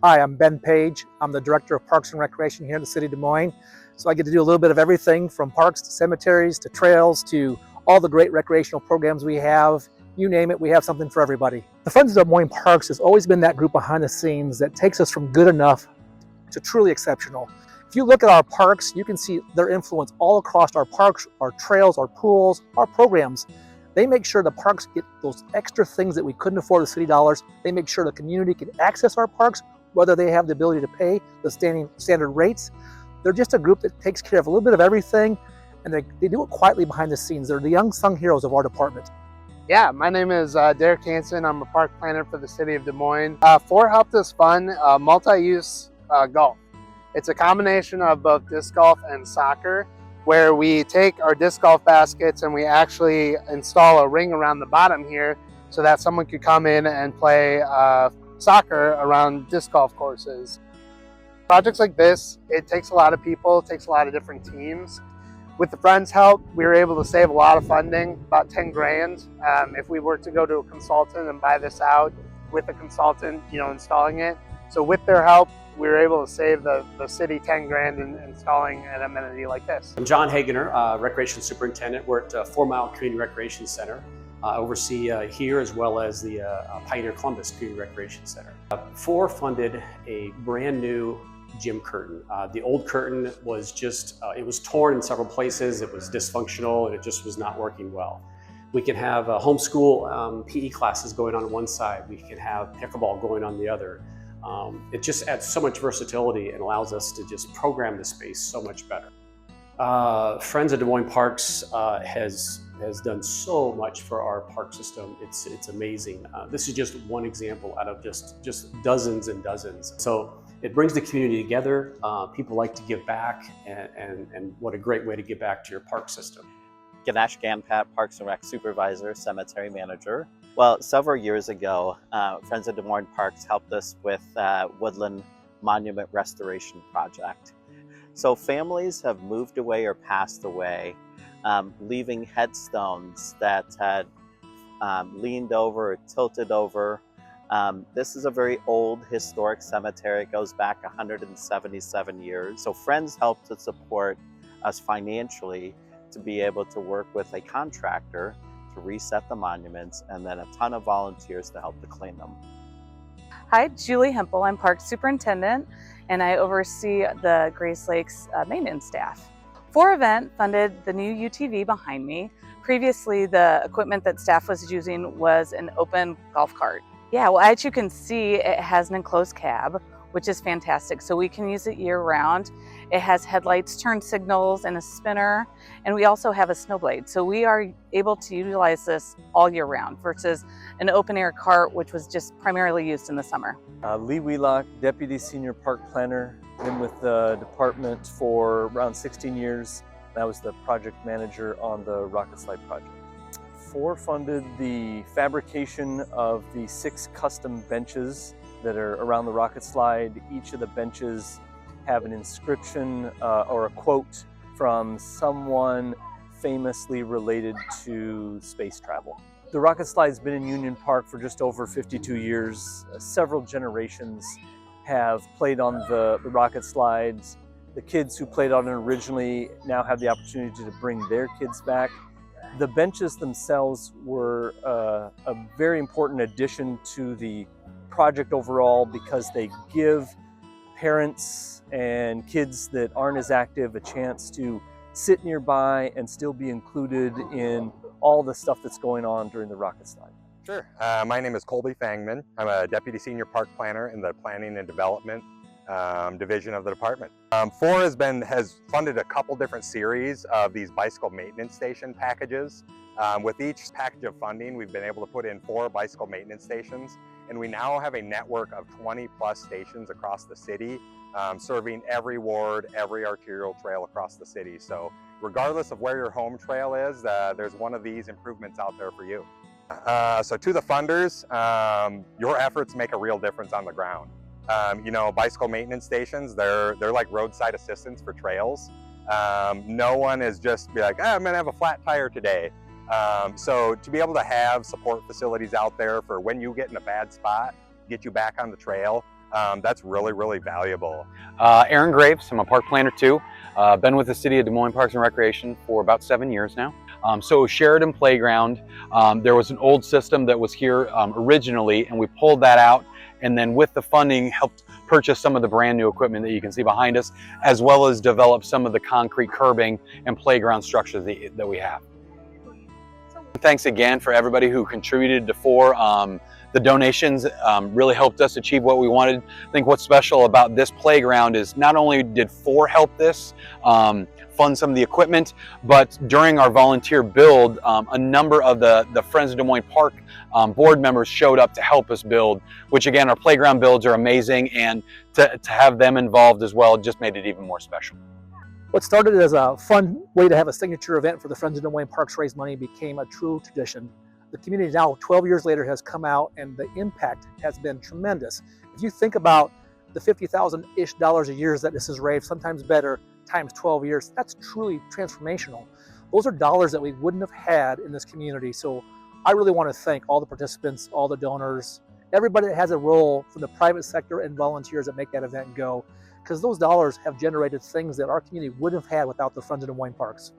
Hi, I'm Ben Page. I'm the Director of Parks and Recreation here in the City of Des Moines. So I get to do a little bit of everything from parks to cemeteries to trails to all the great recreational programs we have. You name it, we have something for everybody. The Friends of Des Moines Parks has always been that group behind the scenes that takes us from good enough to truly exceptional. If you look at our parks, you can see their influence all across our parks, our trails, our pools, our programs. They make sure the parks get those extra things that we couldn't afford with city dollars. They make sure the community can access our parks, whether they have the ability to pay the standard rates. They're just a group that takes care of a little bit of everything, and they do it quietly behind the scenes. They're the unsung heroes of our department. Yeah, my name is Derek Hansen. I'm a park planner for the City of Des Moines. FORE helped us fund multi-use golf. It's a combination of both disc golf and soccer, where we take our disc golf baskets and we actually install a ring around the bottom here so that someone could come in and play soccer around disc golf courses. Projects like this, it takes a lot of people, it takes a lot of different teams. With the Friends' help, we were able to save a lot of funding, about 10 grand. If we were to go to a consultant and buy this out with a consultant, installing it. So with their help, we were able to save the city 10 grand in installing an amenity like this. I'm John Hagener, Recreation Superintendent. We're at 4 Mile Community Recreation Center. I oversee here as well as the Pioneer Columbus Community Recreation Center. FORE funded a brand new gym curtain. The old curtain was just, it was torn in several places, it was dysfunctional, and it just was not working well. We can have homeschool PE classes going on one side, we can have pickleball going on the other. It just adds so much versatility and allows us to just program the space so much better. Friends of Des Moines Parks has done so much for our park system. It's amazing. This is just one example out of just dozens and dozens. So it brings the community together. People like to give back, and what a great way to give back to your park system. Ganesh Ganpat, Parks and Rec Supervisor, Cemetery Manager. Well, several years ago, Friends of Des Moines Parks helped us with Woodland Monument Restoration Project. So families have moved away or passed away, leaving headstones that had leaned over or tilted over. This is a very old historic cemetery. It goes back 177 years. So Friends helped to support us financially to be able to work with a contractor to reset the monuments, and then a ton of volunteers to help to clean them. Hi, Julie Hempel. I'm Park Superintendent, and I oversee the Grace Lakes maintenance staff. FORE event funded the new UTV behind me. Previously, the equipment that staff was using was an open golf cart. Yeah, well, as you can see, it has an enclosed cab, which is fantastic. So we can use it year round. It has headlights, turn signals, and a spinner. And we also have a snowblade. So we are able to utilize this all year round versus an open air cart, which was just primarily used in the summer. Lee Wheelock, Deputy Senior Park Planner. Been with the department for around 16 years. I was the project manager on the Rocket Slide project. FORE funded the fabrication of the 6 custom benches that are around the rocket slide. Each of the benches have an inscription or a quote from someone famously related to space travel. The rocket slide's been in Union Park for just over 52 years. Several generations have played on the rocket slides. The kids who played on it originally now have the opportunity to bring their kids back. The benches themselves were a very important addition to the project overall because they give parents and kids that aren't as active a chance to sit nearby and still be included in all the stuff that's going on during the rocket slide. Sure. My name is Colby Fangman. I'm a Deputy Senior Park Planner in the Planning and Development division of the department. FORE has funded a couple different series of these bicycle maintenance station packages. With each package of funding, we've been able to put in 4 bicycle maintenance stations, and we now have a network of 20 plus stations across the city, serving every ward, every arterial trail across the city. So regardless of where your home trail is, there's one of these improvements out there for you. So to the funders, your efforts make a real difference on the ground. Bicycle maintenance stations, they're like roadside assistance for trails. No one is just be like, I'm gonna have a flat tire today. So to be able to have support facilities out there for when you get in a bad spot, get you back on the trail, that's really, really valuable. Aaron Graves, I'm a park planner too. Been with the City of Des Moines Parks and Recreation for about 7 years now. So Sheridan Playground, there was an old system that was here originally, and we pulled that out, and then with the funding helped purchase some of the brand new equipment that you can see behind us, as well as develop some of the concrete curbing and playground structures that we have. Thanks again for everybody who contributed to FORE. The donations really helped us achieve what we wanted. I think what's special about this playground is not only did FORE help this fund some of the equipment, but during our volunteer build, a number of the Friends of Des Moines Park board members showed up to help us build, which again, our playground builds are amazing, and to have them involved as well just made it even more special. What started as a fun way to have a signature event for the Friends of Des Moines Parks raise money became a true tradition. The community now, 12 years later, has come out, and the impact has been tremendous. If you think about the $50,000-ish a year that this has raised, sometimes better, times 12 years, that's truly transformational. Those are dollars that we wouldn't have had in this community. So I really want to thank all the participants, all the donors, everybody that has a role from the private sector and volunteers that make that event go, because those dollars have generated things that our community wouldn't have had without the Friends of Des Moines Parks.